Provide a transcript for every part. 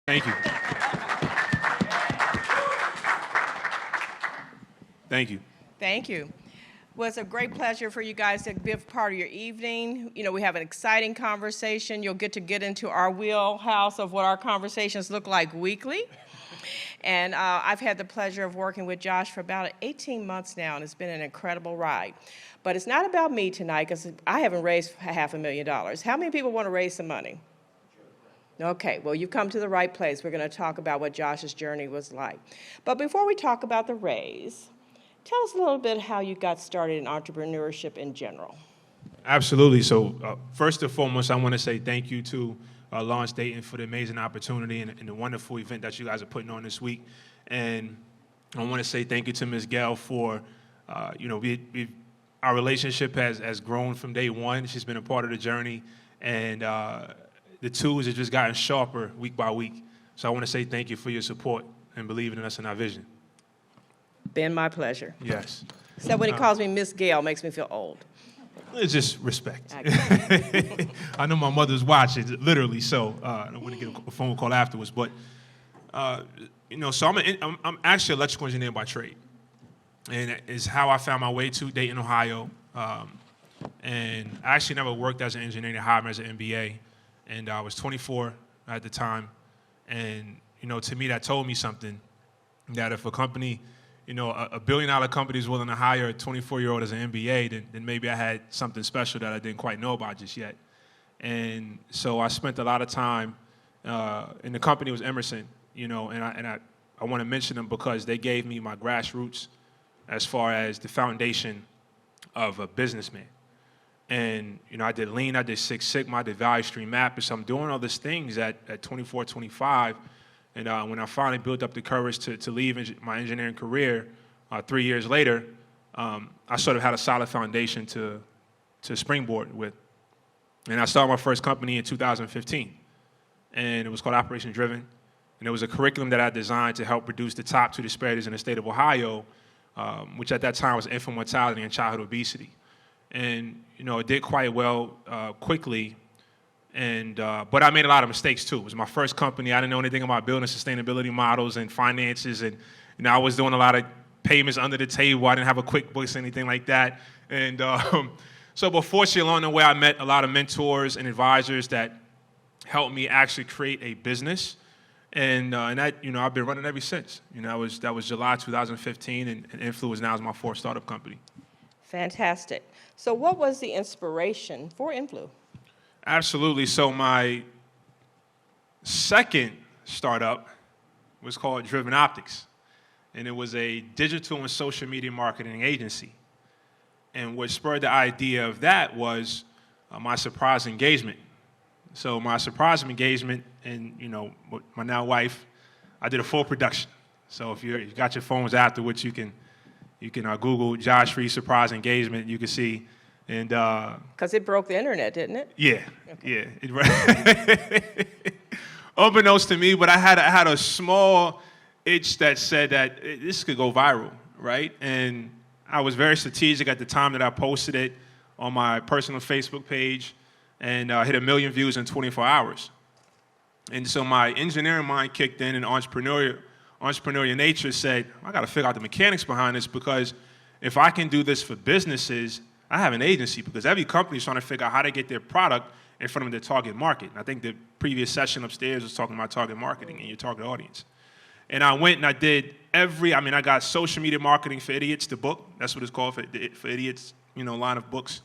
Thank you. Thank you. Thank you. Well, it's a great pleasure for you guys to be a part of your evening. You know, we have an exciting conversation. You'll get into our wheelhouse of what our conversations look like weekly. And I've had the pleasure of working with Josh for about 18 months now, and it's been an incredible ride. But it's not about me tonight, because I haven't raised $500,000. How many people want to raise some money? Okay, well, you come to the right place. We're going to talk about what Josh's journey was like. But before we talk about the raise, tell us a little bit how you got started in entrepreneurship in general. Absolutely. So first and foremost, I want to say thank you to Lawrence Dayton for the amazing opportunity and the wonderful event that you guys are putting on this week. And I want to say thank you to Ms. Gail for, our relationship has grown from day one. She's been a part of the journey. And the tools have just gotten sharper week by week. So I want to say thank you for your support and believing in us and our vision. Been my pleasure. Yes. So when he calls me Miss Gail, makes me feel old. It's just respect. I know my mother's watching, literally, so I don't want to get a phone call afterwards. But, so I'm actually an electrical engineer by trade. And it's how I found my way to Dayton, Ohio. And I actually never worked as an engineer. They hired me as an MBA. And I was 24 at the time. And, to me, that told me something, that if a company, a billion-dollar company is willing to hire a 24-year-old as an MBA, then maybe I had something special that I didn't quite know about just yet. And so I spent a lot of time, and the company was Emerson, and I want to mention them because they gave me my grassroots as far as the foundation of a businessman. And, I did Lean, I did Six Sigma, I did Value Stream Map. So I'm doing all these things at 24, 25. And when I finally built up the courage to leave my engineering career 3 years later, I sort of had a solid foundation to springboard with. And I started my first company in 2015. And it was called Operation Driven. And it was a curriculum that I designed to help reduce the top 2 disparities in the state of Ohio, which at that time was infant mortality and childhood obesity. And, it did quite well quickly. And but I made a lot of mistakes, too. It was my first company. I didn't know anything about building sustainability models and finances. And, I was doing a lot of payments under the table. I didn't have a QuickBooks or anything like that. And but fortunately, along the way, I met a lot of mentors and advisors that helped me actually create a business. And that, I've been running ever since. That was July 2015, and Influ now is my 4th startup company. Fantastic. So what was the inspiration for Influ? Absolutely. So my second startup was called Driven Optics, and it was a digital and social media marketing agency. And what spurred the idea of that was my surprise engagement. So my surprise engagement and, my now wife, I did a full production. So if you got your phones afterwards, you can Google Josh Reed surprise engagement. You can see. And because it broke the internet, didn't it? Yeah, okay. Yeah. Unbeknownst to me, but I had a small itch that said that this could go viral, right? And I was very strategic at the time that I posted it on my personal Facebook page, and hit 1 million views in 24 hours. And so my engineering mind kicked in, and entrepreneurial nature said, I got to figure out the mechanics behind this, because if I can do this for businesses, I have an agency, because every company is trying to figure out how to get their product in front of their target market. And I think the previous session upstairs was talking about target marketing and your target audience. And I went and I did I got Social Media Marketing for Idiots, the book. That's what it's called, for idiots, line of books.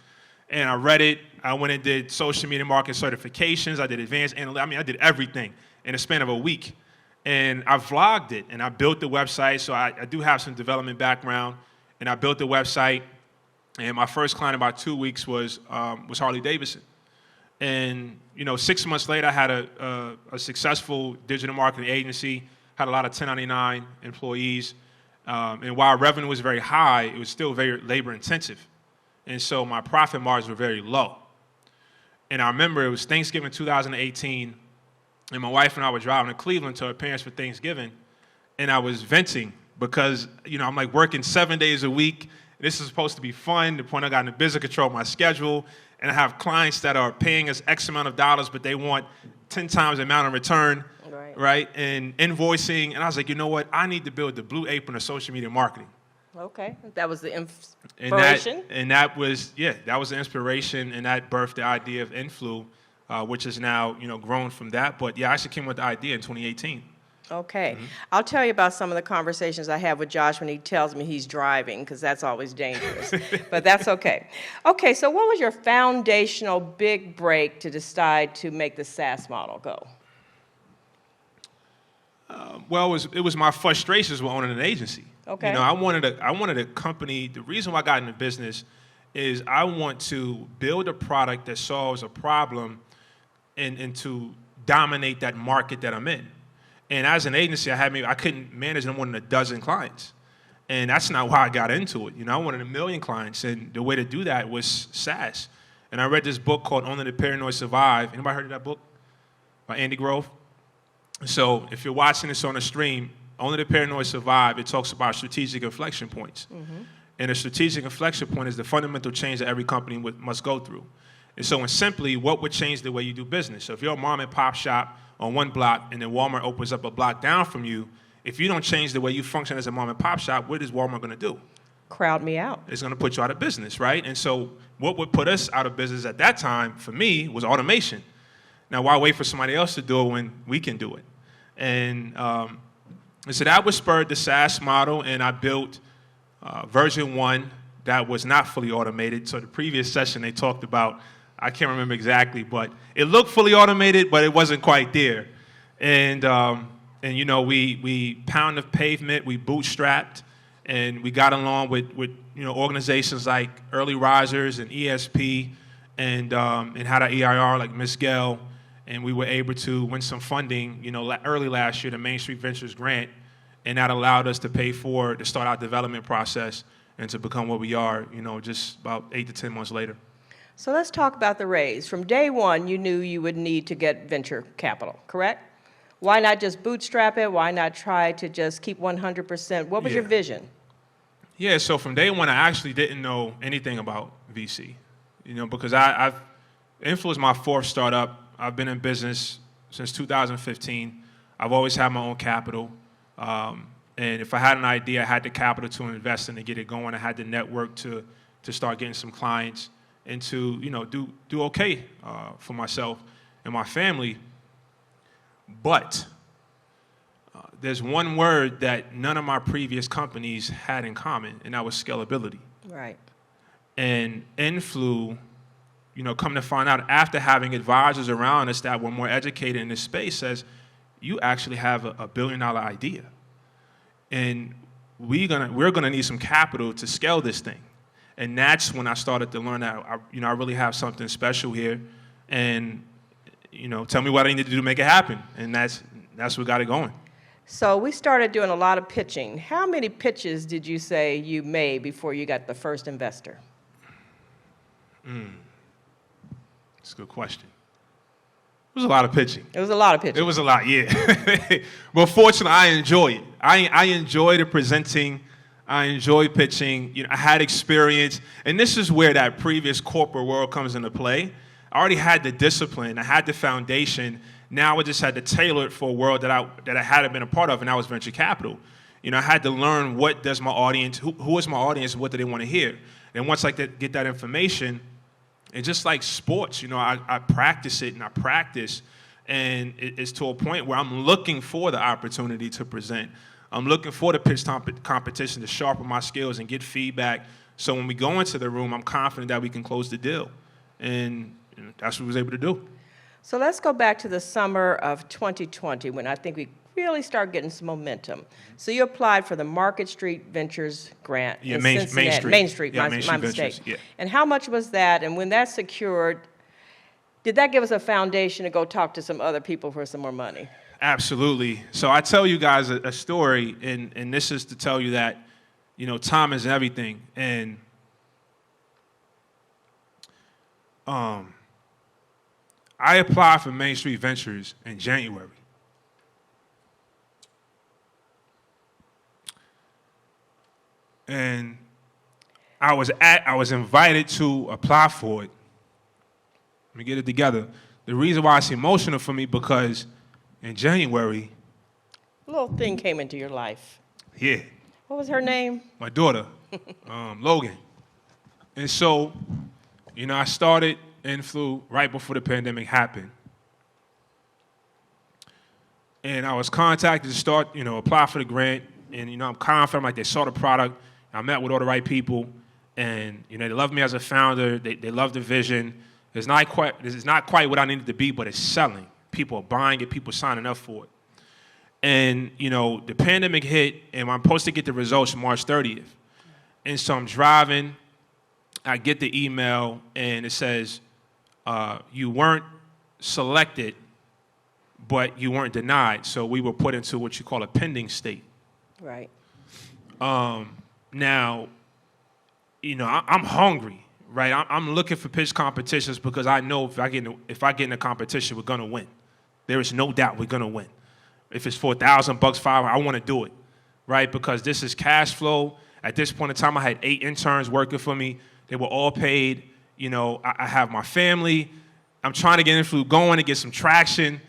And I read it. I went and did social media marketing certifications. I did advanced analytics. I did everything in a span of a week. And I vlogged it, and I built the website. So I do have some development background. And I built the website. And my first client in about 2 weeks was Harley Davidson. And 6 months later, I had a successful digital marketing agency, had a lot of 1099 employees. And while revenue was very high, it was still very labor intensive. And so my profit margins were very low. And I remember it was Thanksgiving 2018, and my wife and I were driving to Cleveland to her parents for Thanksgiving, and I was venting because, I'm like working 7 days a week. This is supposed to be fun. The point I got in the business, control my schedule, and I have clients that are paying us X amount of dollars, but they want 10 times the amount in return. Right. right, and invoicing. And I was like, you know what? I need to build the blue apron of social media marketing. Okay, that was the inspiration. And that was the inspiration, and that birthed the idea of Influ, which is now grown from that. But yeah, I actually came with the idea in 2018. Okay. I'll tell you about some of the conversations I have with Josh when he tells me he's driving, because that's always dangerous. But that's okay. Okay, so what was your foundational big break to decide to make the SaaS model go? Well, it was my frustrations with owning an agency. Okay. I wanted a company. The reason why I got into business is I want to build a product that solves a problem and to dominate that market that I'm in. And as an agency, I couldn't manage more than a dozen clients. And that's not why I got into it. I wanted 1 million clients, and the way to do that was SaaS. And I read this book called Only the Paranoid Survive. Anybody heard of that book? By Andy Grove? So if you're watching this on the stream, Only the Paranoid Survive, it talks about strategic inflection points. And a strategic inflection point is the fundamental change that every company must go through. And so, simply, what would change the way you do business? So if you're a mom and pop shop on one block and then Walmart opens up a block down from you, if you don't change the way you function as a mom and pop shop, what is Walmart going to do? Crowd me out. It's going to put you out of business, right? And so what would put us out of business at that time, for me, was automation. Now, why wait for somebody else to do it when we can do it? And so that was spurred the SaaS model, and I built version 1 that was not fully automated. So the previous session they talked about, I can't remember exactly, but it looked fully automated, but it wasn't quite there. And we pounded the pavement, we bootstrapped, and we got along with organizations like Early Risers and ESP, and had our EIR like Miss Gell, and we were able to win some funding, early last year, the Main Street Ventures grant, and that allowed us to pay for to start our development process and to become what we are, just about 8 to 10 months later. So let's talk about the raise. From day one, you knew you would need to get venture capital, correct? Why not just bootstrap it? Why not try to just keep 100%? What was your vision? Yeah, so from day one, I actually didn't know anything about VC, because Influ is my 4th startup. I've been in business since 2015. I've always had my own capital. And if I had an idea, I had the capital to invest in to get it going. I had the network to start getting some clients and to do okay for myself and my family. But there's one word that none of my previous companies had in common, and that was scalability. Right. And Influ, come to find out after having advisors around us that were more educated in this space, says you actually have a $1 billion idea, and we're gonna need some capital to scale this thing. And that's when I started to learn that I really have something special here, and tell me what I need to do to make it happen, and that's what got it going. So we started doing a lot of pitching. How many pitches did you say you made before you got the first investor? That's a good question. It was a lot of pitching. It was a lot of pitching. It was a lot, yeah. But fortunately, I enjoy it. I enjoy the presenting. I enjoy pitching. I had experience, and this is where that previous corporate world comes into play. I already had the discipline. I had the foundation. Now I just had to tailor it for a world that I hadn't been a part of, and that was venture capital. I had to learn what does my audience, who is my audience, what do they want to hear. And once I get that information, it's just like sports. I practice it and I practice, and it's to a point where I'm looking for the opportunity to present. I'm looking for the pitch competition to sharpen my skills and get feedback. So when we go into the room, I'm confident that we can close the deal. And that's what we was able to do. So let's go back to the summer of 2020 when I think we really started getting some momentum. So you applied for the Market Street Ventures grant in Cincinnati. Main Street, my mistake. Ventures, yeah. And how much was that? And when that's secured, did that give us a foundation to go talk to some other people for some more money? Absolutely. So I tell you guys a story, and this is to tell you that, time is everything. And I applied for Main Street Ventures in January. And I was invited to apply for it. Let me get it together. The reason why it's emotional for me because, In January, Little thing came into your life. yeah, What was her name? my daughter, Logan. And so, I started Influ right before the pandemic happened. And I was contacted to start, apply for the grant. And, I'm confident, like, they saw the product. I met with all the right people. And, they love me as a founder. They love the vision. This is not quite what I needed to be, but it's selling. People are buying it. People signing up for it. And, the pandemic hit, and I'm supposed to get the results March 30th. And so I'm driving. I get the email, and it says, you weren't selected, but you weren't denied. So we were put into what you call a pending state. Right. Now, I'm hungry, right? I'm looking for pitch competitions because I know if I get in a competition, we're gonna win. There is no doubt we're gonna win. If it's for $1,000, $500, I want to do it, right? Because this is cash flow. At this point in time, I had 8 interns working for me. They were all paid. I have my family. I'm trying to get Influ going to get some traction,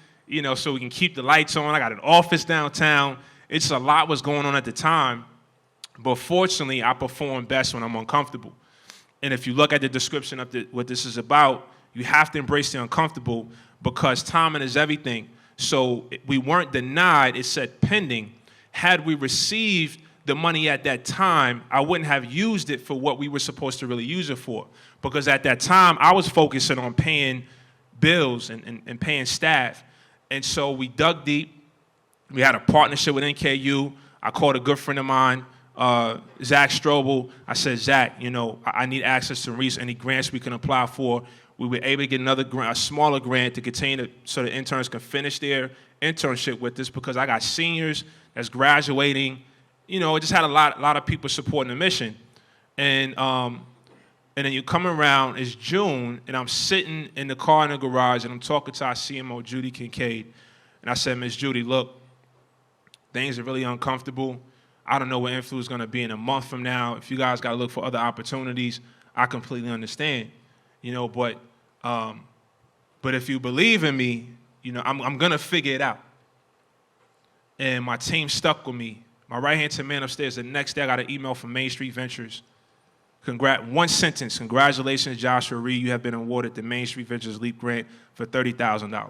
so we can keep the lights on. I got an office downtown. It's a lot was going on at the time. But fortunately, I perform best when I'm uncomfortable. And if you look at the description of what this is about, you have to embrace the uncomfortable because timing is everything. So we weren't denied. It said pending. Had we received the money at that time, I wouldn't have used it for what we were supposed to really use it for. Because at that time, I was focusing on paying bills and paying staff. And so we dug deep. We had a partnership with NKU. I called a good friend of mine, Zach Strobel. I said, Zach, I need access to any grants we can apply for. We were able to get another grant, a smaller grant to continue so the interns can finish their internship with us because I got seniors that's graduating. It just had a lot of people supporting the mission. And then you come around, it's June, and I'm sitting in the car in the garage, and I'm talking to our CMO, Judy Kincaid. And I said, Miss Judy, look, things are really uncomfortable. I don't know where Influ is going to be in a month from now. If you guys got to look for other opportunities, I completely understand. But if you believe in me, I'm going to figure it out. And my team stuck with me. My right-hand man upstairs, the next day I got an email from Main Street Ventures. One sentence, congratulations, Joshua Reed, you have been awarded the Main Street Ventures LEAP grant for $30,000.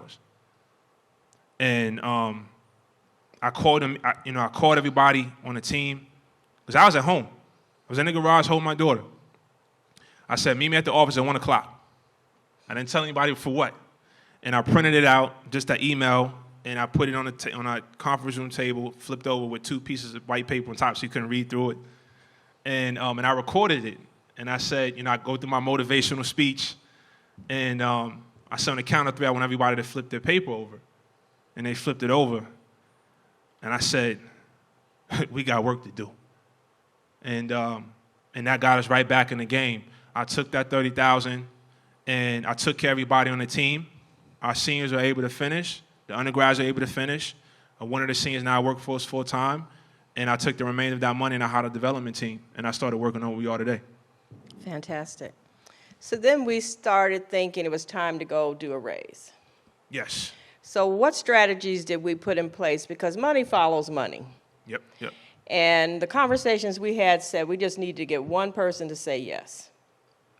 And I called him, I called everybody on the team because I was at home. I was in the garage holding my daughter. I said, meet me at the office at 1 o'clock. I didn't tell anybody for what. And I printed it out, just that email, and I put it on a conference room table, flipped over with 2 pieces of white paper on top so you couldn't read through it. And I recorded it. And I said, I go through my motivational speech. And I said on the count of 3, I want everybody to flip their paper over. And they flipped it over. And I said, we got work to do. And that got us right back in the game. I took that $30,000 and I took care of everybody on the team. Our seniors were able to finish. The undergrads were able to finish. One of the seniors now work for us full time. And I took the remainder of that money and I hired a development team. And I started working on what we are today. Fantastic. So then we started thinking it was time to go do a raise. Yes. So what strategies did we put in place? Because money follows money. Yep. And the conversations we had said we just need to get one person to say yes.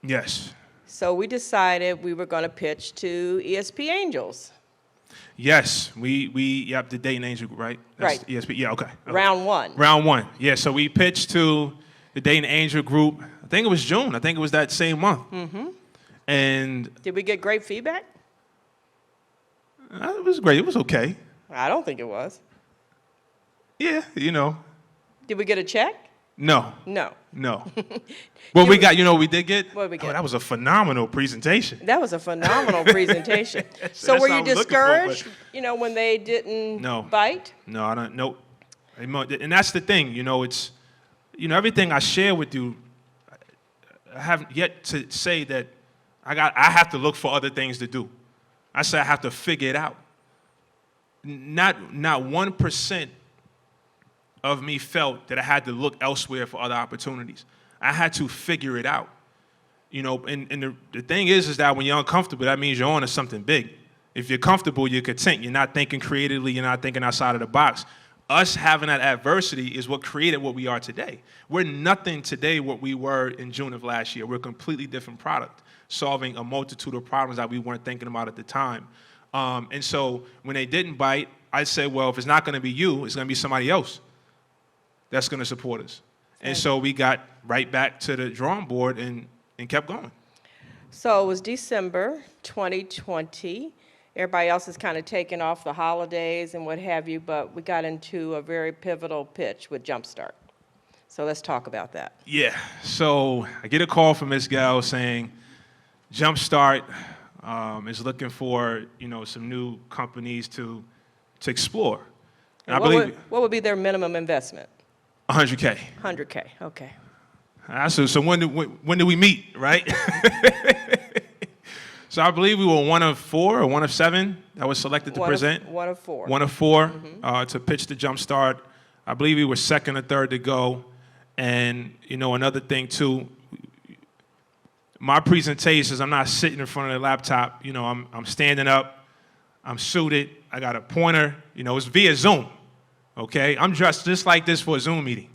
Yes. So we decided we were going to pitch to ESP Angels. Yes, the Dayton Angel Group, right? That's Right. ESP, yeah, okay. Round one. Round 1, yeah. So we pitched to the Dayton Angel Group. I think it was June. I think it was that same month. Mm-hmm. And did we get great feedback? It was great. It was okay. I don't think it was. Yeah, Did we get a check? No. No. What we got, we did get? What did we get? Oh, that was a phenomenal presentation. That was a phenomenal presentation. So were you discouraged, when they didn't bite? No, I don't. Nope. And that's the thing, it's, everything I share with you, I haven't yet to say that I have to look for other things to do. I say I have to figure it out. Not 1% of me felt that I had to look elsewhere for other opportunities. I had to figure it out. And the thing is that when you're uncomfortable, that means you're on to something big. If you're comfortable, you're content. You're not thinking creatively. You're not thinking outside of the box. Us having that adversity is what created what we are today. We're nothing today what we were in June of last year. We're a completely different product, solving a multitude of problems that we weren't thinking about at the time. And so when they didn't bite, I said, well, if it's not going to be you, it's going to be somebody else that's going to support us. And so we got right back to the drawing board and kept going. So it was December 2020. Everybody else is kind of taking off the holidays and what have you, but we got into a very pivotal pitch with Jumpstart. So let's talk about that. Yeah. So I get a call from Ms. Gal saying Jumpstart is looking for, some new companies to explore. And what would be their minimum investment? $100K. $100K. Okay. So when do we meet, right? So I believe we were one of 4 or one of 7 that was selected to present. One of 4. One of 4 to pitch the Jumpstart. I believe we were second or third to go. And, another thing, too, my presentations, I'm not sitting in front of the laptop. I'm standing up. I'm suited. I got a pointer. It's via Zoom, okay? I'm dressed just like this for a Zoom meeting.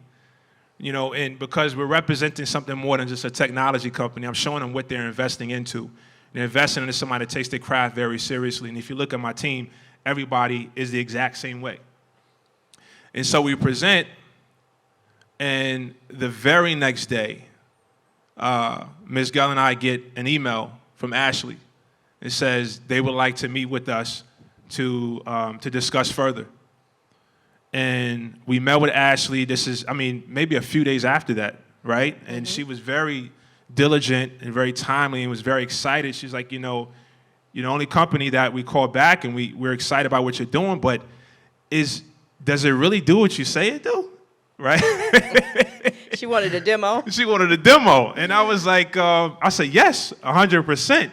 And because we're representing something more than just a technology company, I'm showing them what they're investing into. They're investing into somebody that takes their craft very seriously. And if you look at my team, everybody is the exact same way. And so we present, and the very next day, Ms. Gell and I get an email from Ashley. It says they would like to meet with us to discuss further. And we met with Ashley. This is, maybe a few days after that, right? And she was very diligent and very timely and was very excited. She's like, you're the only company that we called back, and we're excited about what you're doing, but does it really do what you say it do? Right? She wanted a demo? She wanted a demo. And I was like, I said, yes, 100%.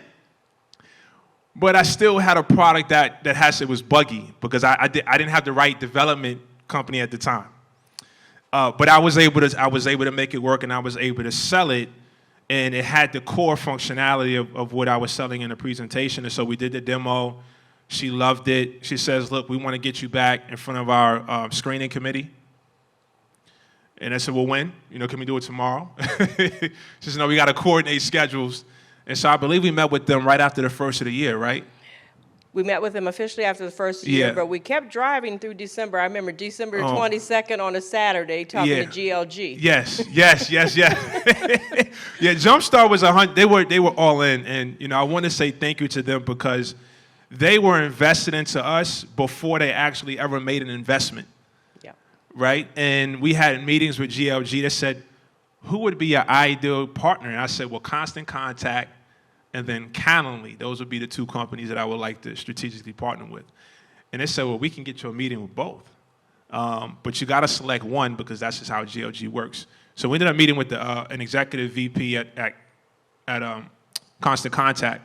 But I still had a product that was buggy because I didn't have the right development company at the time. But I was able to make it work, and I was able to sell it, and it had the core functionality of what I was selling in the presentation. And so we did the demo. She loved it. She says, look, we want to get you back in front of our screening committee. And I said, well, when? Can we do it tomorrow? She said, no, we got to coordinate schedules. And so I believe we met with them right after the first of the year, right? We met with them officially after the first year, but we kept driving through December. I remember December 22nd on a Saturday talking to GLG. Yes. Yeah, Jumpstart was they were all in. And, I want to say thank you to them because they were invested into us before they actually ever made an investment. Yeah. Right? And we had meetings with GLG that said, who would be your ideal partner? And I said, well, Constant Contact and then Calendly. Those would be the 2 companies that I would like to strategically partner with. And they said, well, we can get you a meeting with both. But you got to select one because that's just how GLG works. So we ended up meeting with an executive VP at Constant Contact.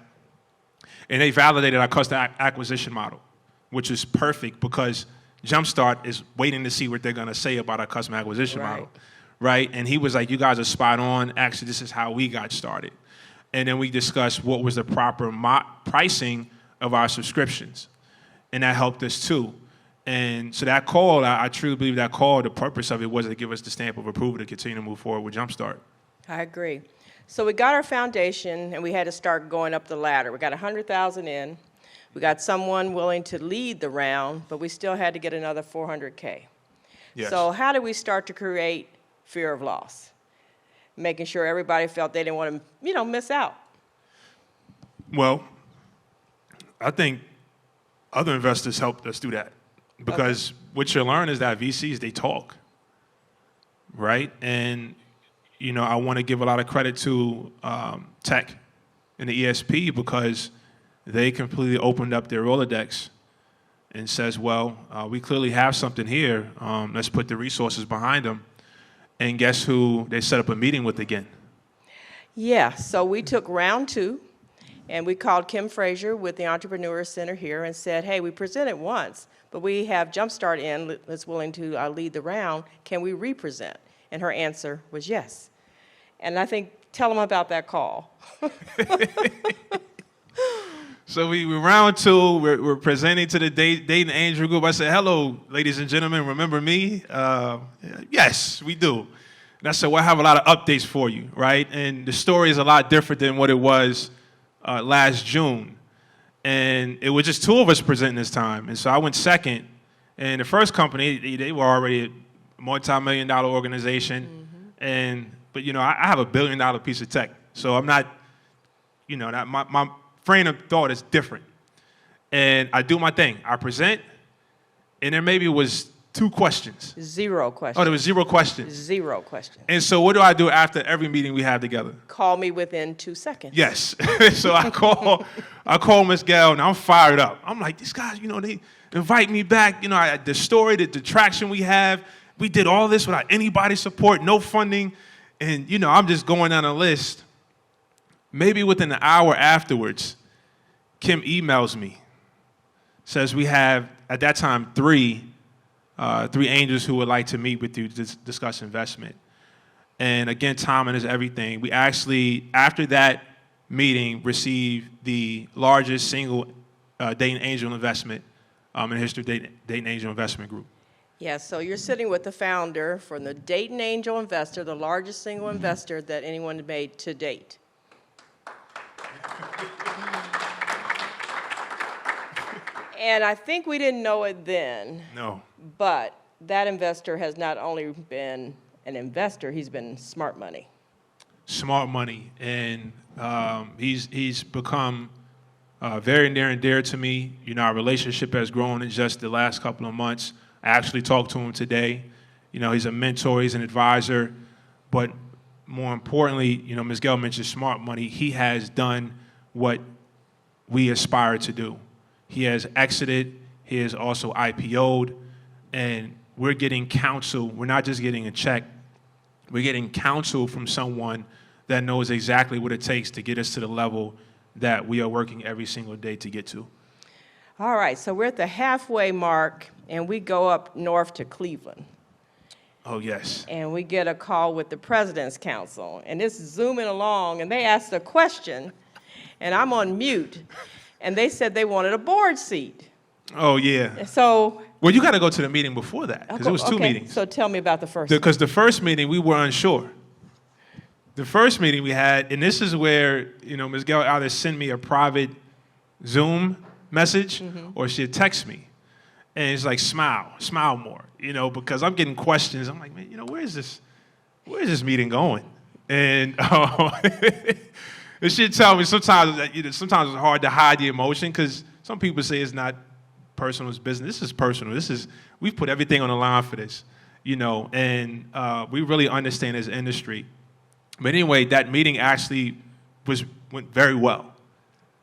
And they validated our customer acquisition model, which is perfect because Jumpstart is waiting to see what they're going to say about our customer acquisition model. Right? And he was like, you guys are spot on. Actually, this is how we got started. And then we discussed what was the proper pricing of our subscriptions. And that helped us too. And so that call, I truly believe that call, the purpose of it was to give us the stamp of approval to continue to move forward with Jumpstart. I agree. So we got our foundation, and we had to start going up the ladder. We got 100,000 in. We got someone willing to lead the round, but we still had to get another 400K. Yes. So how did we start to create fear of loss? Making sure everybody felt they didn't want to, miss out. Well, I think other investors helped us do that because what you learn is that VCs, they talk, right? And, I want to give a lot of credit to tech and the ESP because they completely opened up their Rolodex and says, well, we clearly have something here. Let's put the resources behind them. And guess who they set up a meeting with again? Yeah, so we took round 2, and we called Kim Frazier with the Entrepreneur Center here and said, hey, we presented once, but we have Jumpstart in that's willing to lead the round. Can we represent? And her answer was yes. And I think, tell them about that call. So we round two. We're presenting to the Dayton Angel Group. I said, hello, ladies and gentlemen. Remember me? Yes, we do. And I said, well, I have a lot of updates for you, right? And the story is a lot different than what it was last June. And it was just two of us presenting this time. And so I went second. And the first company, they were already a multi-million-dollar organization. Mm-hmm. But I have a billion-dollar piece of tech. So I'm not, my frame of thought is different. And I do my thing. I present, and there maybe was 2 questions. 0 questions. Oh, there was 0 questions. 0 questions. And so what do I do after every meeting we have together? Call me within 2 seconds. Yes. So I call Miss Gail, and I'm fired up. I'm like, these guys, they invite me back. The story, the traction we have, we did all this without anybody's support, no funding. And, I'm just going down a list. Maybe within an hour afterwards, Kim emails me, says we have, at that time, 3 angels who would like to meet with you to discuss investment. And again, timing is everything. We actually, after that meeting, received the largest single Dayton Angel investment in the history of Dayton Angel Investment Group. Yes, so you're sitting with the founder from the Dayton Angel Investor, the largest single investor that anyone made to date. And I think we didn't know it then. No. But that investor has not only been an investor, he's been smart money. Smart money. And he's become very near and dear to me. Our relationship has grown in just the last couple of months. I actually talked to him today. He's a mentor, he's an advisor. But more importantly, Ms. Gail mentioned smart money. He has done what we aspire to do. He has exited. He has also IPO'd. And we're getting counsel. We're not just getting a check. We're getting counsel from someone that knows exactly what it takes to get us to the level that we are working every single day to get to. All right, so we're at the halfway mark, and we go up north to Cleveland. Oh, yes. And we get a call with the President's Council, and it's zooming along, and they asked a question, and I'm on mute, and they said they wanted a board seat. Oh, yeah. So... Well, you got to go to the meeting before that, because it was 2 meetings. So tell me about the first. Because the first meeting, we were unsure. The first meeting we had, and this is where, Ms. Gail either send me a private Zoom message, or she'd text me. And it's like, smile more, because I'm getting questions. I'm like, man, where is this meeting going? And she'd tell me sometimes it's hard to hide the emotion, because some people say it's not personal, it's business. This is personal. We've put everything on the line for this, and we really understand this industry. But anyway, that meeting actually went very well.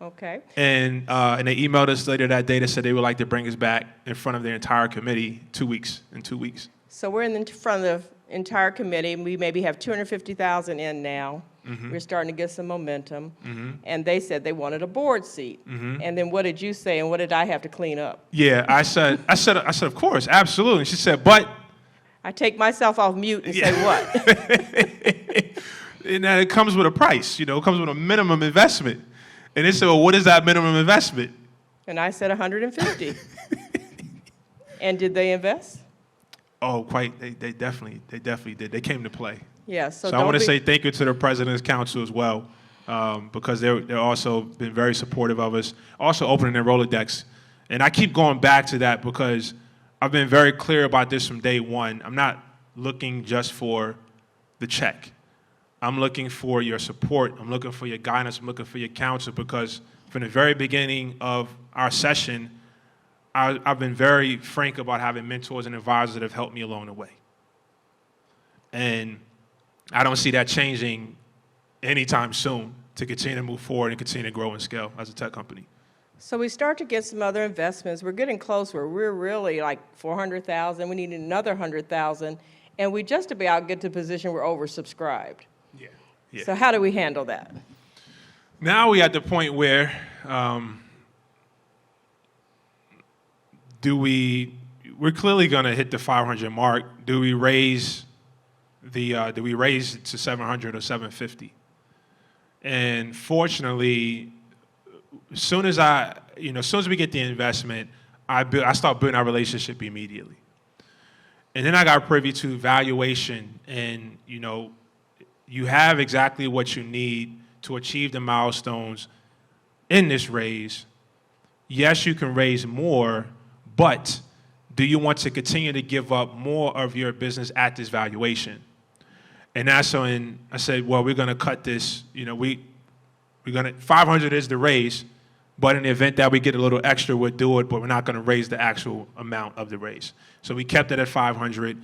Okay. And they emailed us later that day that said they would like to bring us back in front of their entire committee in 2 weeks. So we're in front of the entire committee. We maybe have 250,000 in now. Mm-hmm. We're starting to get some momentum. Mm-hmm. And they said they wanted a board seat. Mm-hmm. And then what did you say, and what did I have to clean up? Yeah, I said, of course, absolutely. And she said, but... I take myself off mute and say what? And then it comes with a price, it comes with a minimum investment. And they said, well, what is that minimum investment? And I said 150. And did they invest? Oh, quite. They definitely did. They came to play. Yeah. So I want to say thank you to the President's Council as well, because they're also been very supportive of us. Also opening their Rolodex. And I keep going back to that because I've been very clear about this from day one. I'm not looking just for the check. I'm looking for your support. I'm looking for your guidance. I'm looking for your counsel, because from the very beginning of our session, I've been very frank about having mentors and advisors that have helped me along the way. And I don't see that changing anytime soon to continue to move forward and continue to grow and scale as a tech company. So we start to get some other investments. We're getting close where we're really like 400,000. We need another 100,000. And we just about get to a position we're oversubscribed. Yeah. So how do we handle that? Now we're at the point where we're clearly going to hit the 500 mark. Do we raise it to 700 or 750? And fortunately, as soon as we get the investment, I start building our relationship immediately. And then I got privy to valuation, and you have exactly what you need to achieve the milestones in this raise. Yes, you can raise more, but do you want to continue to give up more of your business at this valuation? And that's when I said, well, we're going to cut this. We're going to 500 is the raise, but in the event that we get a little extra, we'll do it, but we're not going to raise the actual amount of the raise. So we kept it at 500.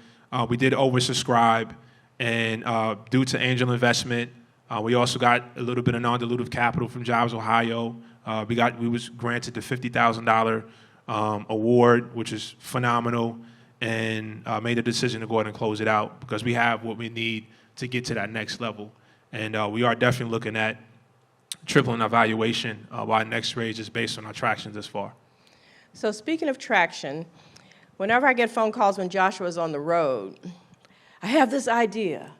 We did oversubscribe, and due to angel investment, we also got a little bit of non-dilutive capital from Jobs Ohio. We was granted the $50,000 award, which is phenomenal, and made the decision to go ahead and close it out because we have what we need to get to that next level. And we are definitely looking at tripling our valuation by next raise is based on our traction this far. So speaking of traction, whenever I get phone calls when Joshua's on the road, I have this idea.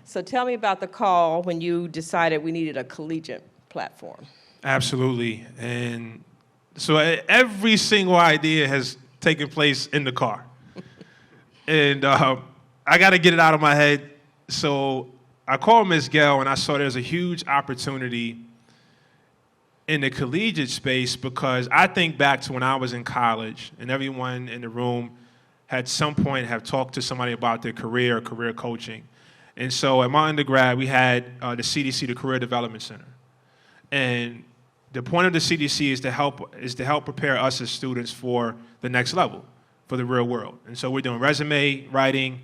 So tell me about the call when you decided we needed a collegiate platform. Absolutely. And so every single idea has taken place in the car. And I got to get it out of my head. So I called Ms. Gail, and I saw there's a huge opportunity in the collegiate space because I think back to when I was in college, and everyone in the room at some point have talked to somebody about their career or career coaching. And so at my undergrad, we had the CDC, the Career Development Center. And the point of the CDC is to help prepare us as students for the next level, for the real world. And so we're doing resume writing,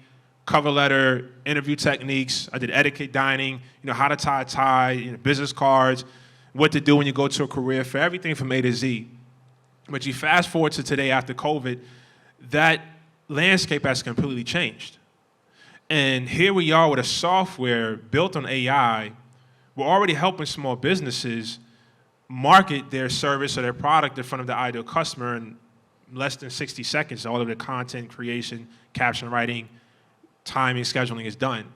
cover letter, interview techniques. I did etiquette dining, how to tie a tie, business cards, what to do when you go to a career fair, everything from A to Z. But you fast forward to today after COVID, that landscape has completely changed. And here we are with a software built on AI. We're already helping small businesses market their service or their product in front of the ideal customer in less than 60 seconds. All of the content creation, caption writing, timing, scheduling is done.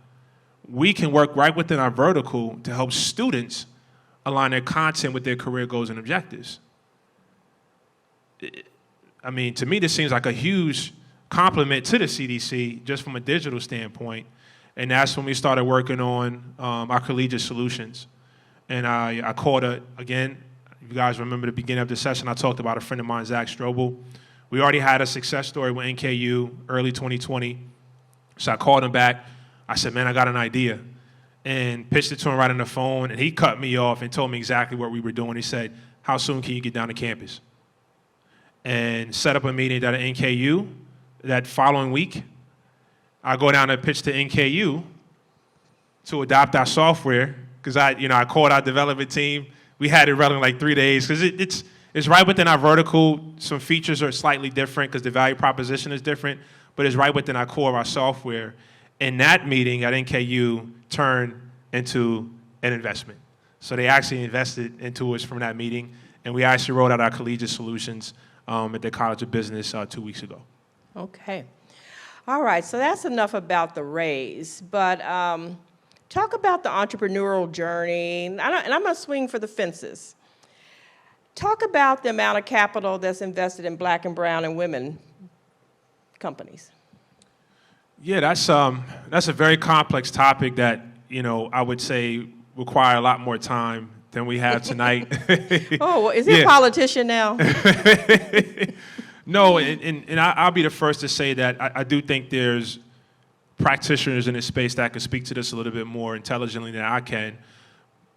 We can work right within our vertical to help students align their content with their career goals and objectives. To me, this seems like a huge compliment to the CDC just from a digital standpoint. And that's when we started working on our collegiate solutions. And I called again, if you guys remember the beginning of the session, I talked about a friend of mine, Zach Strobel. We already had a success story with NKU early 2020. So I called him back. I said, man, I got an idea. And pitched it to him right on the phone. And he cut me off and told me exactly what we were doing. He said, how soon can you get down to campus? And set up a meeting at NKU. That following week, I go down and pitch to NKU to adopt our software because I called our development team. We had it running like 3 days because it's right within our vertical. Some features are slightly different because the value proposition is different, but it's right within our core of our software. And that meeting at NKU turned into an investment. So they actually invested into us from that meeting, and we actually rolled out our collegiate solutions at the College of Business 2 weeks ago. Okay. All right, so that's enough about the raise, but talk about the entrepreneurial journey, and I'm going to swing for the fences. Talk about the amount of capital that's invested in Black and brown and women companies. Yeah, that's a very complex topic that, I would say require a lot more time than we have tonight. Oh, is he a politician now? No, and I'll be the first to say that I do think there's practitioners in this space that can speak to this a little bit more intelligently than I can.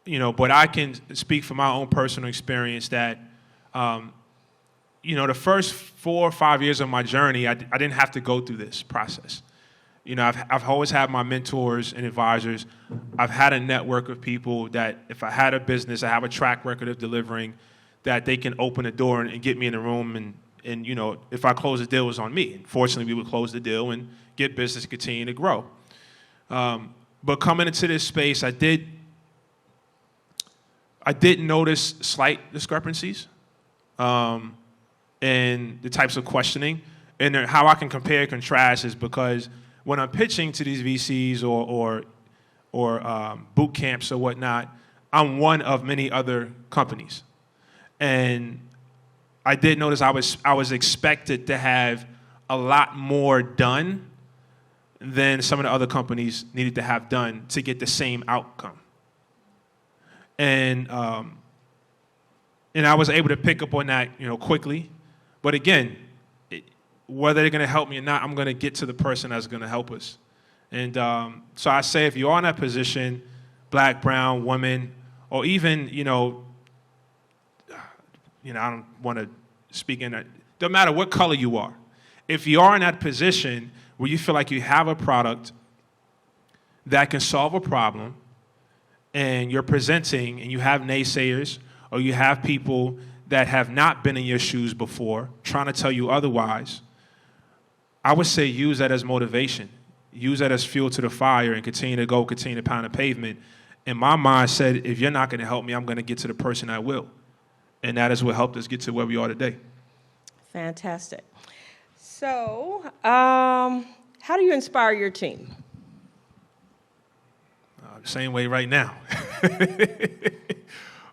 But I can speak from my own personal experience that, the first 4 or 5 years of my journey, I didn't have to go through this process. I've always had my mentors and advisors. I've had a network of people that if I had a business, I have a track record of delivering, that they can open the door and get me in the room and if I close the deal, it was on me. Fortunately, we would close the deal and get business to continue to grow. But coming into this space, I did notice slight discrepancies in the types of questioning. And how I can compare and contrast is because when I'm pitching to these VCs or boot camps or whatnot, I'm one of many other companies. And I did notice I was expected to have a lot more done than some of the other companies needed to have done to get the same outcome. And I was able to pick up on that, quickly. But again, whether they're going to help me or not, I'm going to get to the person that's going to help us. And so I say, if you're in that position, black, brown, woman, or even, I don't want to speak in that. Don't matter what color you are. If you are in that position where you feel like you have a product that can solve a problem, and you're presenting and you have naysayers, or you have people that have not been in your shoes before trying to tell you otherwise, I would say use that as motivation. Use that as fuel to the fire and continue to pound the pavement. And my mind said, if you're not going to help me, I'm going to get to the person that will. And that is what helped us get to where we are today. Fantastic. So, how do you inspire your team? Same way right now.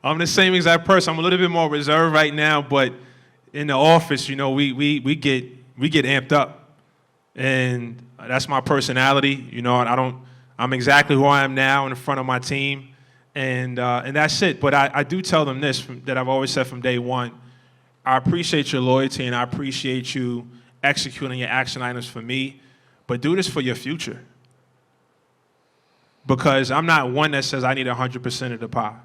I'm the same exact person. I'm a little bit more reserved right now, but in the office, we get amped up, and that's my personality. I'm exactly who I am now in front of my team, and that's it. But I do tell them this that I've always said from day one: I appreciate your loyalty, and I appreciate you executing your action items for me, but do this for your future. Because I'm not one that says I need 100% of the pie.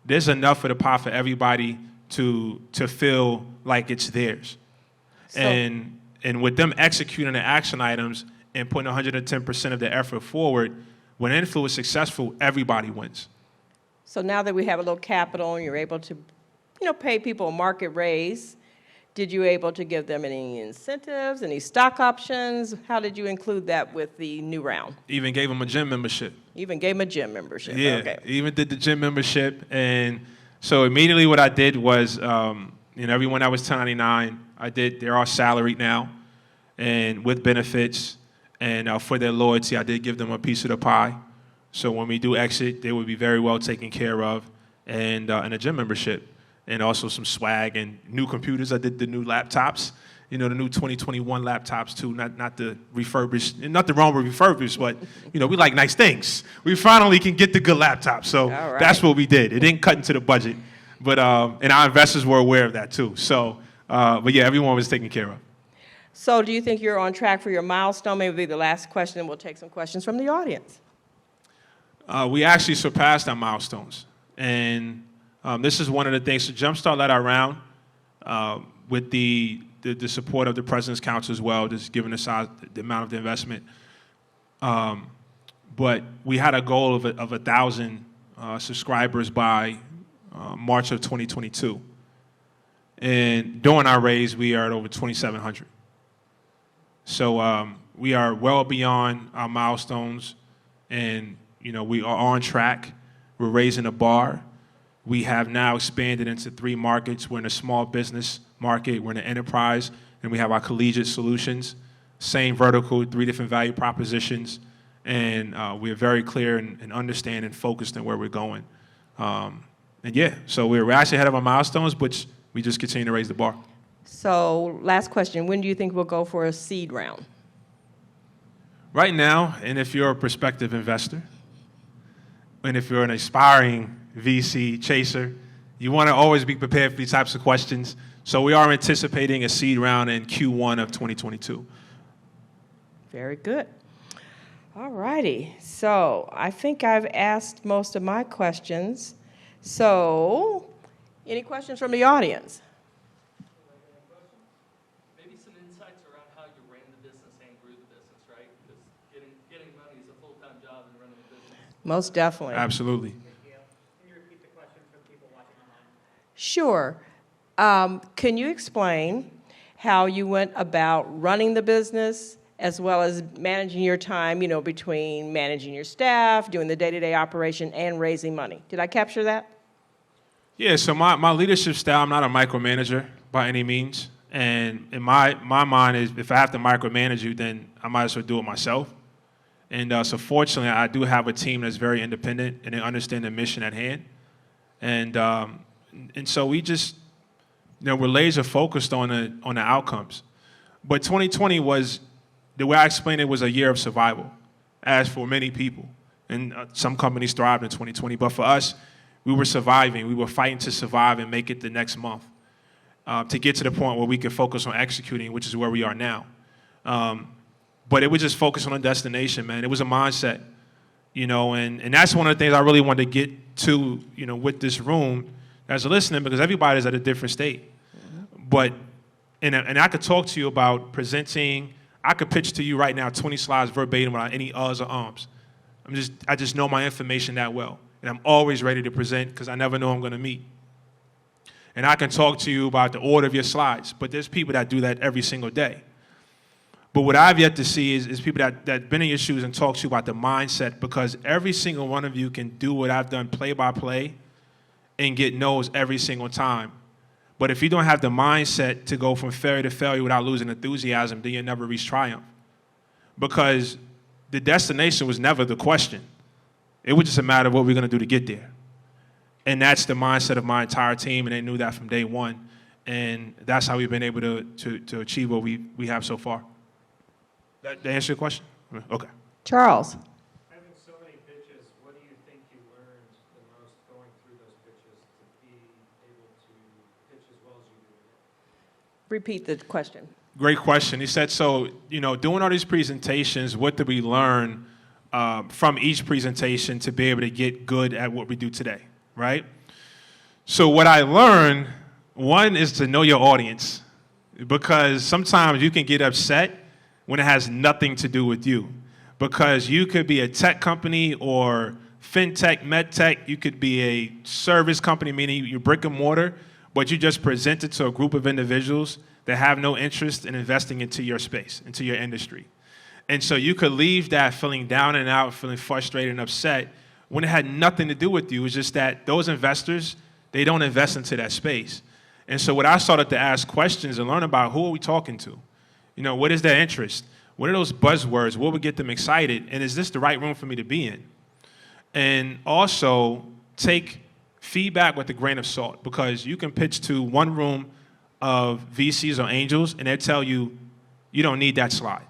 There's enough of the pie for everybody to feel like it's theirs. So, and with them executing the action items and putting 110% of their effort forward, when Influ is successful, everybody wins. So now that we have a little capital and you're able to, pay people a market raise, did you able to give them any incentives, any stock options? How did you include that with the new round? Even gave them a gym membership. Even gave them a gym membership. Yeah, okay. Even did the gym membership. And so immediately what I did was, everyone that was 1099, they're all salaried now and with benefits. And for their loyalty, I did give them a piece of the pie. So when we do exit, they would be very well taken care of, and a gym membership. And also some swag and new computers. I did the new laptops, the new 2021 laptops too, not the refurbished, and nothing wrong with refurbished, but, we like nice things. We finally can get the good laptops, so right. That's what we did. It didn't cut into the budget, but and our investors were aware of that too. So, but yeah, everyone was taken care of. So do you think you're on track for your milestone? Maybe the last question, and we'll take some questions from the audience. We actually surpassed our milestones, and this is one of the things to jumpstart that around with the support of the President's Council as well, just given the amount of the investment. But we had a goal of 1,000 subscribers by March of 2022. And during our raise, we are at over 2,700. So we are well beyond our milestones, and we are on track. We're raising the bar. We have now expanded into 3 markets. We're in a small business market, we're in the enterprise, and we have our collegiate solutions. Same vertical, 3 different value propositions, and we're very clear and understand and focused on where we're going. So we're actually ahead of our milestones, but we just continue to raise the bar. So last question, when do you think we'll go for a seed round? Right now, and if you're a prospective investor, and if you're an aspiring VC chaser, you want to always be prepared for these types of questions. So we are anticipating a seed round in Q1 of 2022. Very good. All righty. So I think I've asked most of my questions. So any questions from the audience? Maybe some insights around how you ran the business and grew the business, right? Because getting money is a full-time job and running a business. Most definitely. Absolutely. Sure. Can you explain how you went about running the business as well as managing your time, between managing your staff, doing the day-to-day operation, and raising money? Did I capture that? Yeah, so my leadership style, I'm not a micromanager by any means. And in my mind is if I have to micromanage you, then I might as well do it myself. And so fortunately, I do have a team that's very independent, and they understand the mission at hand. And so we just we're laser focused on the outcomes. But 2020 was, the way I explained it, was a year of survival, as for many people. And some companies thrived in 2020. But for us, we were surviving. We were fighting to survive and make it the next month to get to the point where we could focus on executing, which is where we are now. But it was just focusing on destination, man. It was a mindset, and that's one of the things I really wanted to get to, with this room as a listening, because everybody's at a different state. But, and I could talk to you about presenting. I could pitch to you right now 20 slides verbatim without any uhs or ums. I just know my information that well. And I'm always ready to present because I never know who I'm going to meet. And I can talk to you about the order of your slides, but there's people that do that every single day. But what I've yet to see is people that been in your shoes and talk to you about the mindset, because every single one of you can do what I've done play by play and get no's every single time. But if you don't have the mindset to go from failure to failure without losing enthusiasm, then you'll never reach triumph. Because the destination was never the question. It was just a matter of what we're going to do to get there. And that's the mindset of my entire team, and they knew that from day one. And that's how we've been able to achieve what we have so far. That answer your question? Okay. Charles. Having so many pitches, what do you think you learned the most going through those pitches to be able to pitch as well as you do? Repeat the question. Great question. He said, so, doing all these presentations, what did we learn from each presentation to be able to get good at what we do today, right? So what I learned, one, is to know your audience, because sometimes you can get upset when it has nothing to do with you, because you could be a tech company or fintech, medtech, you could be a service company, meaning you're brick and mortar, but you just present it to a group of individuals that have no interest in investing into your space, into your industry. And so you could leave that feeling down and out, feeling frustrated and upset when it had nothing to do with you. It's just that those investors, they don't invest into that space. And so what I started to ask questions and learn about, who are we talking to? What is their interest? What are those buzzwords? What would get them excited? And is this the right room for me to be in? And also take feedback with a grain of salt, because you can pitch to one room of VCs or angels and they'll tell you, you don't need that slide.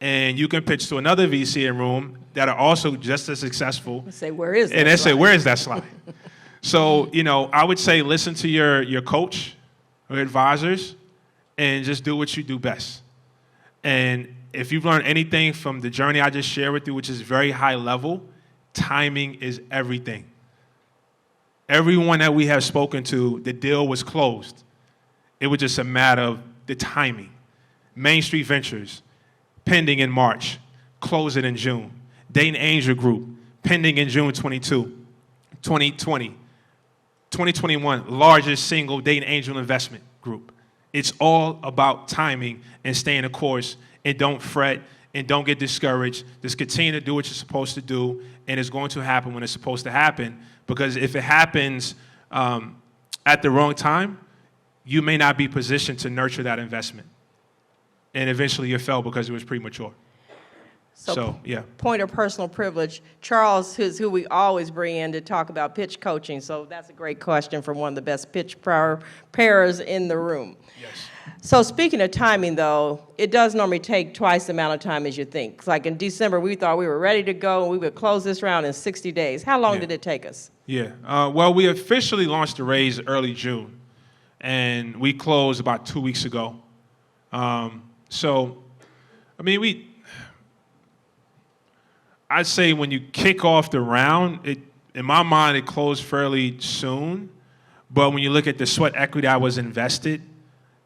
And you can pitch to another VC in room that are also just as successful. Say, where is that And they slide? say, where is that slide? So, I would say listen to your coach or advisors and just do what you do best. And if you've learned anything from the journey I just shared with you, which is very high level, timing is everything. Everyone that we have spoken to, the deal was closed. It was just a matter of the timing. Main Street Ventures, pending in March, close it in June. Dayton Angel Group, pending in June 2020. 2021, largest single Dayton Angel investment group. It's all about timing and staying the course, and don't fret and don't get discouraged. Just continue to do what you're supposed to do, and it's going to happen when it's supposed to happen, because if it happens at the wrong time, you may not be positioned to nurture that investment. And eventually you fail because it was premature. So, yeah. Point of personal privilege, Charles, who we always bring in to talk about pitch coaching, so that's a great question from one of the best pitch preparers in the room. Yes. So speaking of timing, though, it does normally take twice the amount of time as you think. Like in December, we thought we were ready to go, and we would close this round in 60 days. How long did it take us? Yeah. Well, we officially launched the raise early June, and we closed about 2 weeks ago. I'd say when you kick off the round, in my mind, it closed fairly soon. But when you look at the sweat equity that was invested,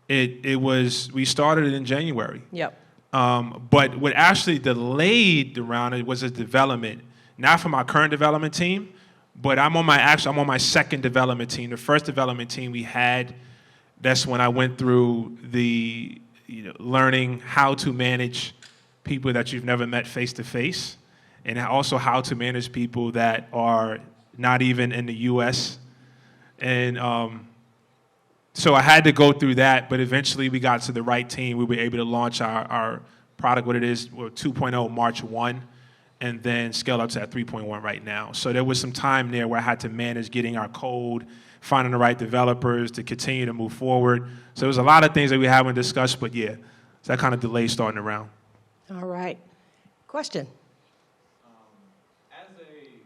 we started it in January. Yep. But what actually delayed the round, it was a development, not from our current development team, but I'm on my second development team. The first development team we had, that's when I went through the learning how to manage people that you've never met face to face, and also how to manage people that are not even in the U.S. And so I had to go through that, but eventually we got to the right team. We were able to launch our product, what it is, 2.0 March 1, and then scale up to that 3.1 right now. So there was some time there where I had to manage getting our code, finding the right developers to continue to move forward. So there's a lot of things that we haven't discussed, but yeah, so that kind of delay starting around. All right. Question? As a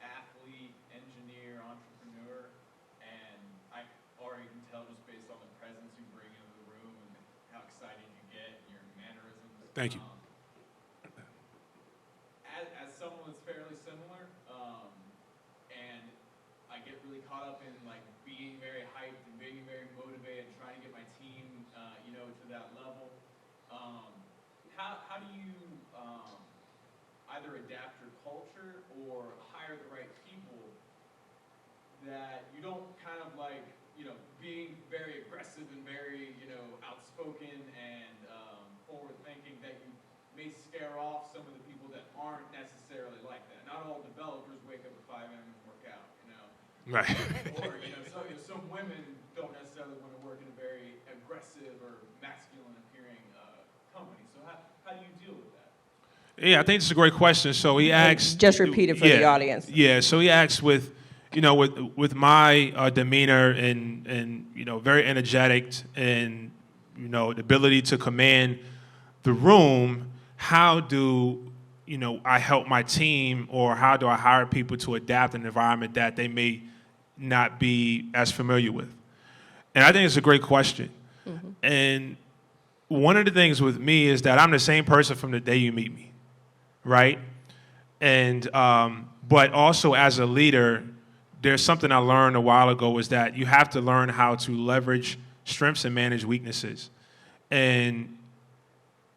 athlete, engineer, entrepreneur, and I already can tell just based on the presence you bring into the room and how excited you get and your mannerisms. Thank you. As someone that's fairly similar, and I get really caught up in like being very hyped and being very motivated and trying to get my team, to that level. How do you either adapt your culture or hire the right people that you don't kind of like, being very aggressive and very, outspoken and forward thinking, that you may scare off some of the people that aren't necessarily like that. Not all developers wake up at 5 a.m. and work out, Right. Or, some women don't necessarily want to work in a very aggressive or masculine appearing company. So how do you deal with that? Yeah, I think it's a great question. So he asks. Just repeat it for the audience. Yeah. So he asks with my demeanor and very energetic and the ability to command the room. How do I help my team, or how do I hire people to adapt an environment that they may not be as familiar with? And I think it's a great question. Mm-hmm. And one of the things with me is that I'm the same person from the day you meet me, right? And but also as a leader, there's something I learned a while ago, is that you have to learn how to leverage strengths and manage weaknesses. And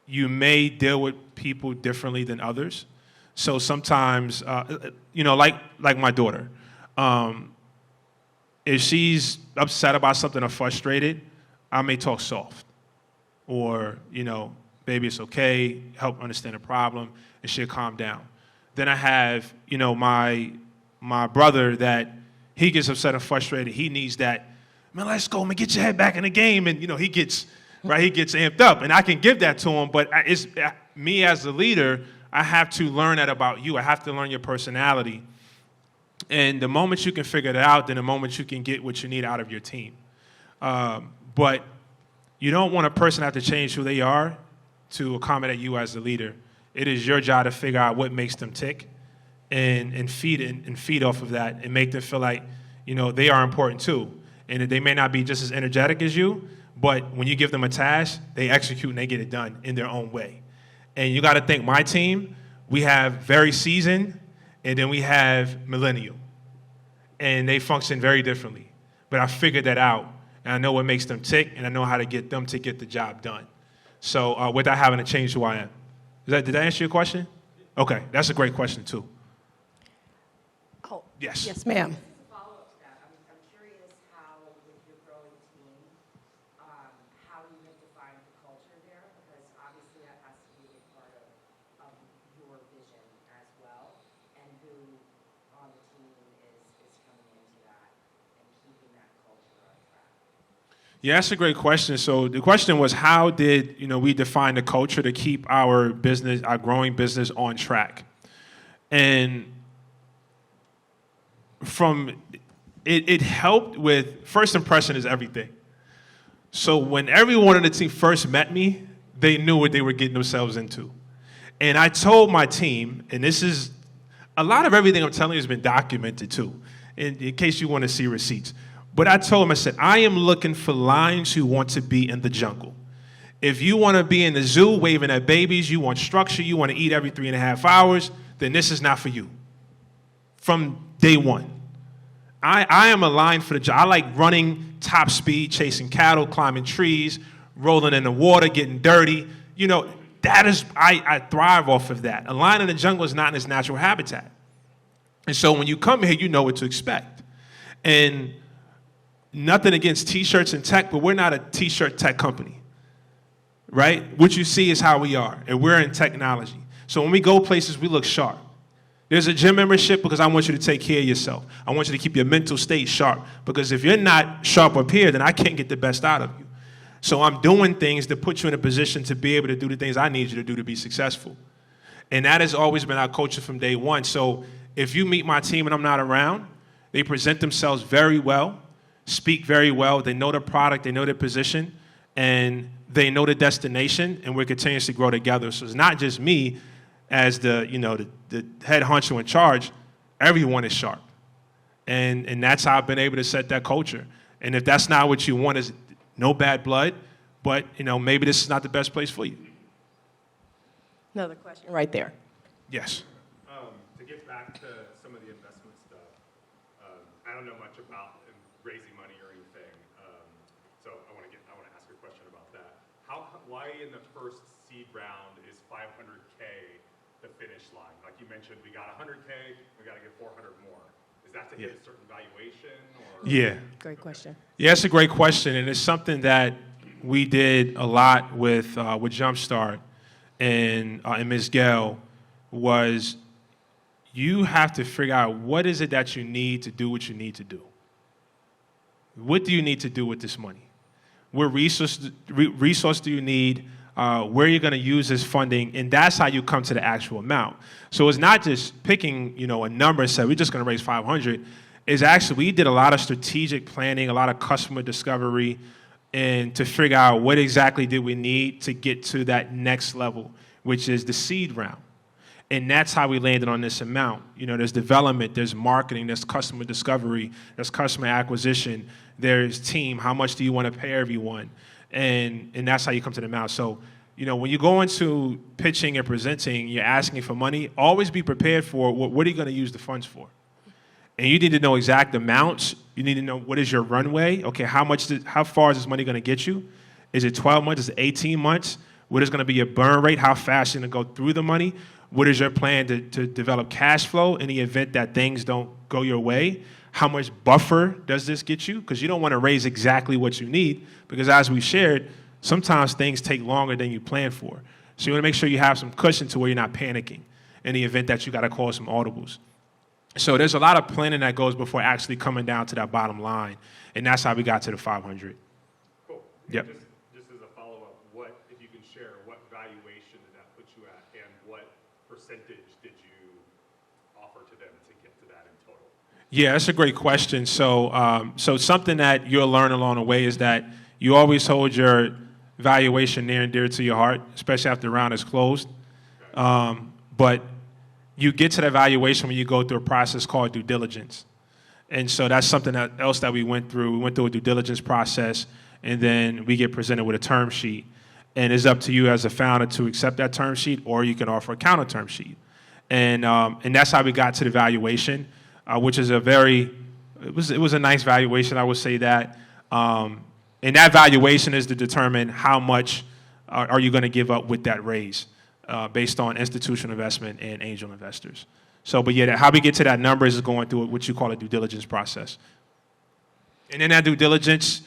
you may deal with people differently than others. So sometimes, like my daughter, if she's upset about something or frustrated, I may talk soft. Or, baby, it's okay, help understand the problem, and she'll calm down. Then I have, my brother that he gets upset and frustrated. He needs that, man, let's go, man, get your head back in the game. And, he gets amped up. And I can give that to him, but it's me as the leader, I have to learn that about you. I have to learn your personality. And the moment you can figure it out, then the moment you can get what you need out of your team. But you don't want a person to have to change who they are to accommodate you as the leader. It is your job to figure out what makes them tick and feed off of that and make them feel like, they are important too. And that they may not be just as energetic as you, but when you give them a task, they execute and they get it done in their own way. And you got to think, my team, we have very seasoned, and then we have millennial. And they function very differently. But I figured that out, and I know what makes them tick, and I know how to get them to get the job done. So without having to change who I am. Did that answer your question? Okay, that's a great question too. Oh, Yes. Yes, ma'am. Follow-up to that, I'm curious how, with your growing team, how you have defined the culture there, because obviously that has to be a part of your vision as well, and who on the team is coming into that and keeping that culture on track. Yeah, that's a great question. So the question was, how did we define the culture to keep our business, our growing business, on track? And it helped with, first impression is everything. So when everyone on the team first met me, they knew what they were getting themselves into. And I told my team, and this is, a lot of everything I'm telling you has been documented too, in case you want to see receipts. But I told them, I said, I am looking for lions who want to be in the jungle. If you want to be in the zoo waving at babies, you want structure, you want to eat every 3.5 hours, then this is not for you. From day one. I am a lion for the job. I like running top speed, chasing cattle, climbing trees, rolling in the water, getting dirty. That is, I thrive off of that. A lion in the jungle is not in its natural habitat. And so when you come here, you know what to expect. And nothing against T-shirts and tech, but we're not a T-shirt tech company, right? What you see is how we are, and we're in technology. So when we go places, we look sharp. There's a gym membership because I want you to take care of yourself. I want you to keep your mental state sharp, because if you're not sharp up here, then I can't get the best out of you. So I'm doing things to put you in a position to be able to do the things I need you to do to be successful. And that has always been our culture from day one. So if you meet my team and I'm not around, they present themselves very well. speak very well. They know the product, they know their position, and they know the destination, and we're continuously grow together. So it's not just me as the head honcho in charge. Everyone is sharp. And that's how I've been able to set that culture. And if that's not what you want, is no bad blood, but maybe this is not the best place for you. Another question right there. Yes. To get back to some of the investment stuff, I don't know much about raising money or anything, so I want to ask a question about that. Why in the first seed round is 500K the finish line? Like you mentioned, we got 100K, we got to get 400 more. Is that to hit a certain valuation? Or? Yeah. Great question. Yeah, it's a great question, and it's something that we did a lot with Jumpstart and Ms. Gail. Was you have to figure out what is it that you need to do what you need to do. What do you need to do with this money? What resource do you need? Where you're going to use this funding, and that's how you come to the actual amount. So it's not just picking, a number and say we're just going to raise 500. It's actually we did a lot of strategic planning, a lot of customer discovery, and to figure out what exactly did we need to get to that next level, which is the seed round. And that's how we landed on this amount. There's development, there's marketing, there's customer discovery, there's customer acquisition, there's team. How much do you want to pay everyone? And that's how you come to the amount. So, when you go into pitching and presenting, you're asking for money, always be prepared for what are you going to use the funds for? And you need to know exact amounts. You need to know what is your runway. Okay, how far is this money going to get you? Is it 12 months? Is it 18 months? What is going to be your burn rate? How fast are you going to go through the money? What is your plan to develop cash flow in the event that things don't go your way? How much buffer does this get you? Because you don't want to raise exactly what you need, because as we shared, sometimes things take longer than you planned for. So you want to make sure you have some cushion to where you're not panicking in the event that you got to call some audibles. So there's a lot of planning that goes before actually coming down to that bottom line, and that's how we got to the 500. Cool. Yep. Just as a follow-up, if you can share, what valuation did that put you at, and what percentage did you offer to them to get to that in total? Yeah, that's a great question. So something that you'll learn along the way is that you always hold your valuation near and dear to your heart, especially after the round is closed. Okay. But you get to that valuation when you go through a process called due diligence. And so that's something else that we went through. We went through a due diligence process, and then we get presented with a term sheet. And it's up to you as a founder to accept that term sheet, or you can offer a counter term sheet. And that's how we got to the valuation, which is it was a nice valuation, I would say that. And that valuation is to determine how much are you going to give up with that raise based on institutional investment and angel investors. So, but yeah, how we get to that number is going through what you call a due diligence process. And in that due diligence,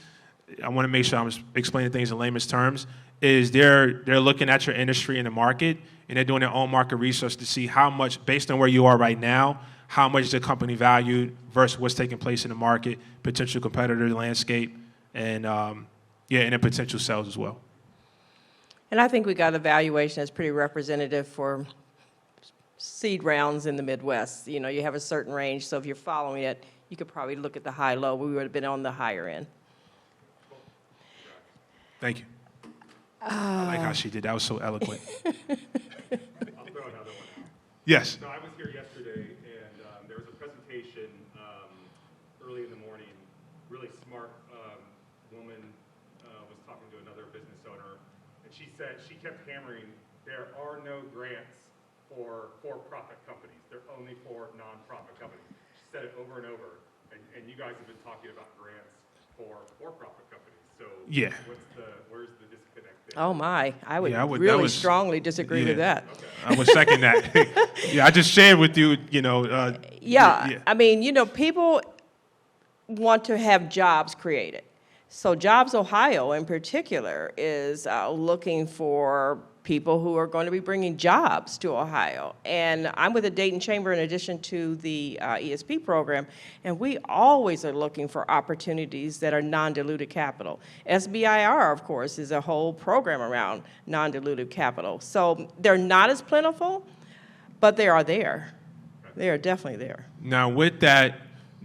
I want to make sure I'm explaining things in layman's terms, is they're looking at your industry and the market, and they're doing their own market research to see how much, based on where you are right now, how much is the company valued versus what's taking place in the market, potential competitor landscape, and and then potential sales as well. And I think we got a valuation that's pretty representative for seed rounds in the Midwest. You have a certain range, so if you're following it, you could probably look at the high-low. We would have been on the higher end. Thank you. I like how she did. That was so eloquent. I'll throw another one out. Yes. So I was here yesterday, and there was a presentation early in the morning. Really smart woman was talking to another business owner, and she said she kept hammering, there are no grants for for-profit companies. They're only for non-profit companies. She said it over and over, and you guys have been talking about grants for-profit companies. So Yeah. Where's the disconnect there? Oh, my. I would that really was- strongly disagree with that. Okay. I would second that. Yeah, I just shared with you, Yeah, I mean, people want to have jobs created. So Jobs Ohio in particular is looking for people who are going to be bringing jobs to Ohio. And I'm with the Dayton Chamber in addition to the ESP program, and we always are looking for opportunities that are non-dilutive capital. SBIR, of course, is a whole program around non-dilutive capital. So they're not as plentiful, but they are there. They are definitely there. Now, with that,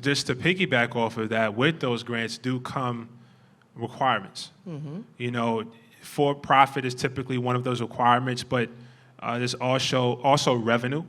just to piggyback off of that, with those grants do come requirements. You know, for-profit is typically one of those requirements, but there's also revenue.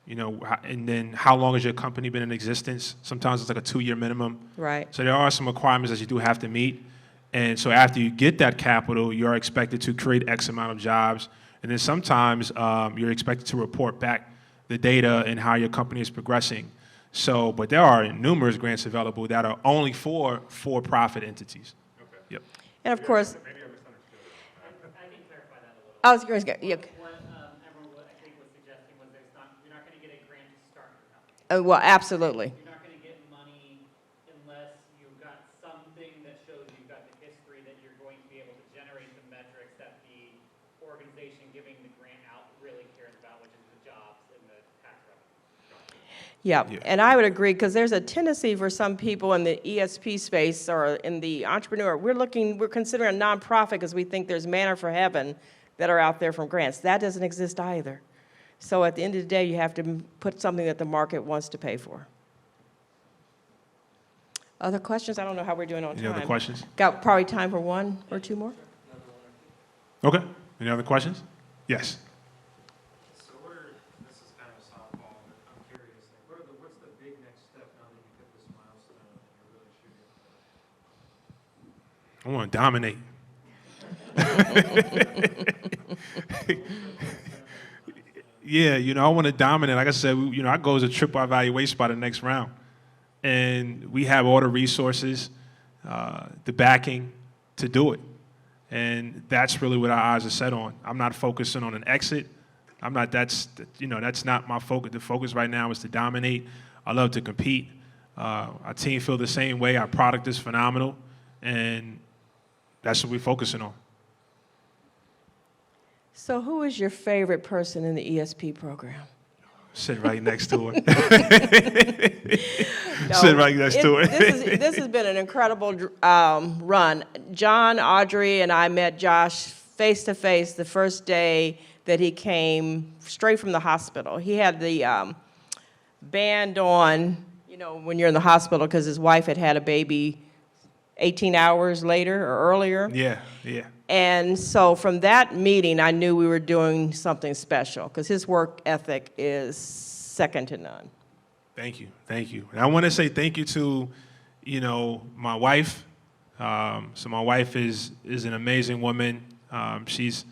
You know, and then how long has your company been in existence? Sometimes it's like a 2-year minimum. Right. So there are some requirements that you do have to meet. And so after you get that capital, you're expected to create X amount of jobs. And then sometimes you're expected to report back the data and how your company is progressing. So, but there are numerous grants available that are only for-profit entities. Okay. Yep. And of course, Maybe I misunderstood. I can clarify that a little. I was going to yeah. What everyone, I think, was suggesting was you're not going to get a grant to start your company. Well, absolutely. You're not going to get money unless you've got something that shows you've got the history that you're going to be able to generate the metrics that the organization giving the grant out really cares about, which is the jobs and the tax revenue. Yeah, Yeah. and I would agree, because there's a tendency for some people in the ESP space or in the entrepreneur, we're considering a nonprofit because we think there's manna for heaven that are out there from grants. That doesn't exist either. So at the end of the day, you have to put something that the market wants to pay for. Other questions? I don't know how we're doing on time. Any other questions? Got probably time for one or two more? Okay. Any other questions? Yes. So this is kind of a softball, but I'm curious, like, what's the big next step now that you hit this milestone and you're really shooting for it? I want to dominate. Yeah, you know, I want to dominate. Like I said, you know, our goal is to triple our valuation by the next round. And we have all the resources, the backing to do it. And that's really what our eyes are set on. I'm not focusing on an exit. That's not my focus. The focus right now is to dominate. I love to compete. Our team feel the same way. Our product is phenomenal. And that's what we're focusing on. So who is your favorite person in the ESP program? Sit right next to her. No, Sit right next to her. This has been an incredible run. John, Audrey, and I met Josh face-to-face the first day that he came straight from the hospital. He had the band on, you know, when you're in the hospital because his wife had a baby 18 hours later or earlier. Yeah. And so from that meeting, I knew we were doing something special because his work ethic is second to none. Thank you. And I want to say thank you to, you know, my wife. So my wife is an amazing woman. She's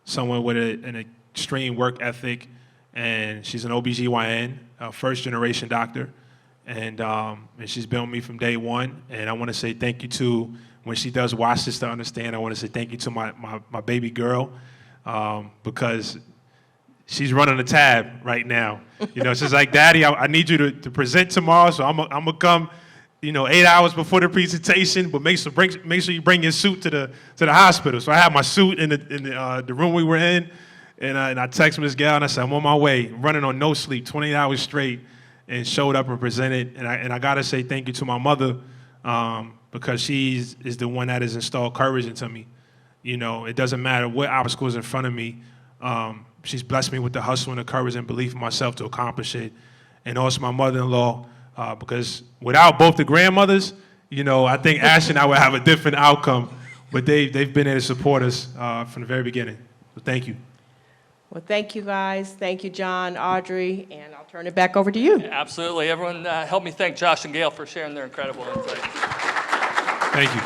someone with an extreme work ethic, and she's an OBGYN, a first-generation doctor. And she's been with me from day one. And I want to say thank you to, when she does watch this to understand, I want to say thank you to my baby girl, because she's running a tab right now. You know, she's like, Daddy, I need you to present tomorrow, so I'm gonna come, you know, 8 hours before the presentation, but make sure you bring your suit to the hospital. So I had my suit in the room we were in, and I texted Ms. Gal and I said, I'm on my way, running on no sleep, 20 hours straight, and showed up and presented. And I gotta say thank you to my mother, because she is the one that has installed courage into me. You know, it doesn't matter what obstacles in front of me. She's blessed me with the hustle and the courage and belief in myself to accomplish it. And also my mother-in-law, because without both the grandmothers, you know, I think Ashley and I would have a different outcome. But they've been there to support us from the very beginning. So thank you. Well, thank you, guys. Thank you, John, Audrey, and I'll turn it back over to you. Absolutely. Everyone help me thank Josh and Gail for sharing their incredible insights. Thank you.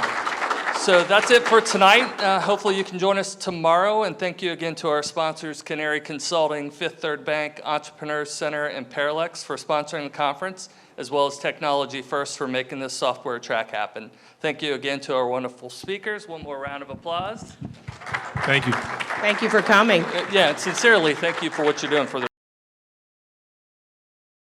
So that's it for tonight. Hopefully you can join us tomorrow. And thank you again to our sponsors, Canary Consulting, Fifth Third Bank, Entrepreneurs Center, and Parallax for sponsoring the conference, as well as Technology First for making this software track happen. Thank you again to our wonderful speakers. One more round of applause. Thank you. Thank you for coming. Yeah, and sincerely, thank you for what you're doing for the